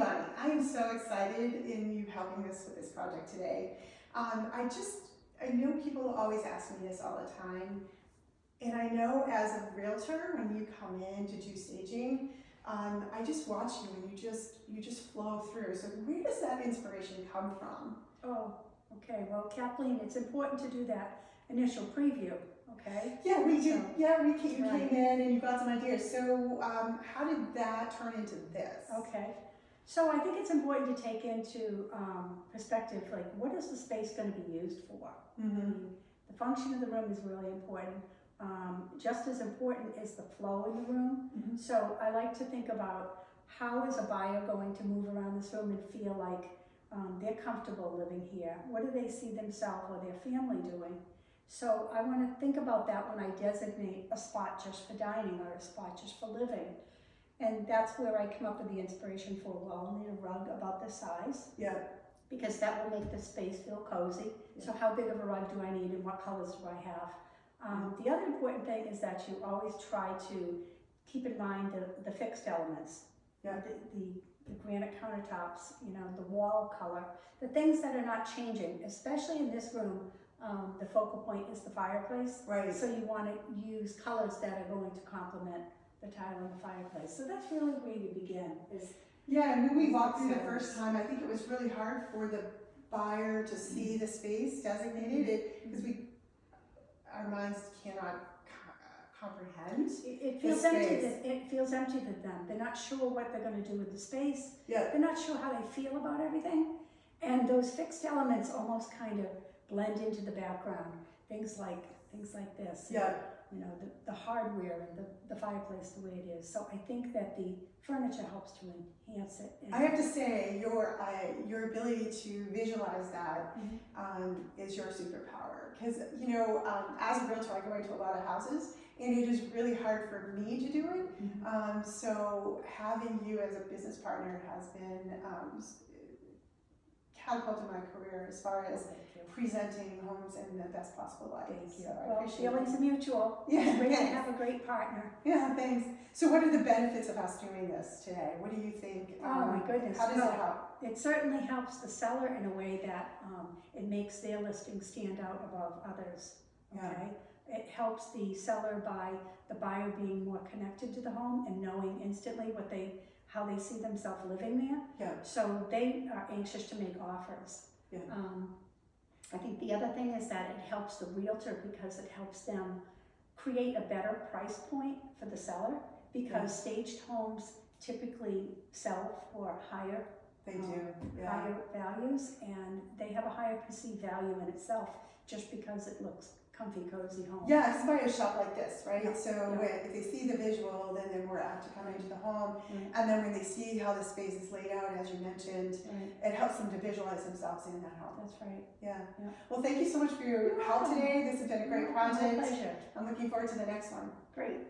Bonnie. I am so excited in you helping us with this project today. I know people always ask me this all the time, and I know as a realtor, when you come in to do staging, I just watch you and you just flow through. So where does that inspiration come from? Oh, okay. Well, Kathleen, it's important to do that initial preview, okay? Yeah, we did. So, Yeah, you came in and you got some ideas. So how did that turn into this? Okay. So I think it's important to take into perspective, like, what is the space going to be used for? Mm-hmm. The function of the room is really important. Just as important is the flow in the room. Mm-hmm. So I like to think about how is a buyer going to move around this room and feel like they're comfortable living here. What do they see themselves or their family doing? So I want to think about that when I designate a spot just for dining or a spot just for living. And that's where I come up with the inspiration for, well, I'll need a rug about this size. Yeah. Because that will make the space feel cozy. Yeah. So how big of a rug do I need and what colors do I have? The other important thing is that you always try to keep in mind the fixed elements. Yeah. The granite countertops, the wall color, the things that are not changing, especially in this room. The focal point is the fireplace. Right. So you want to use colors that are going to complement the tile in the fireplace. So that's really where you begin. Yeah, and when we walked through the first time, I think it was really hard for the buyer to see the space designated because our minds cannot comprehend. It feels empty. It feels empty to them. They're not sure what they're going to do with the space. Yeah. They're not sure how they feel about everything, and those fixed elements almost kind of blend into the background. Things like this. Yeah. The hardware and the fireplace the way it is. So I think that the furniture helps to enhance it. I have to say, your ability to visualize that is your superpower. Because as a realtor, I go into a lot of houses, and it is really hard for me to do it. Mm-hmm. So having you as a business partner has been catapulted my career as far as presenting homes in the best possible light. Thank you. So Well, feelings are mutual. Yeah, It's great to have a great partner. Yeah, thanks. So what are the benefits of us doing this today? What do you think? Oh my goodness. How does it help? It certainly helps the seller in a way that it makes their listing stand out above others. Okay. Yeah. It helps the seller by the buyer being more connected to the home and knowing instantly how they see themselves living there. Yeah. So they are anxious to make offers. Yeah. I think the other thing is that it helps the realtor because it helps them create a better price point for the seller because staged homes typically sell for higher higher values, and they have a higher perceived value in itself just because it looks comfy, cozy home. Yeah, it's by a shop like this, right? Yeah. So if they see the visual, then they're more apt to come into the home. Right. And then when they see how the space is laid out, as you mentioned, it helps them to visualize themselves in that home. That's right. Yeah. Well, thank you so much for your help today. This has been a great project. My pleasure. I'm looking forward to the next one. Great.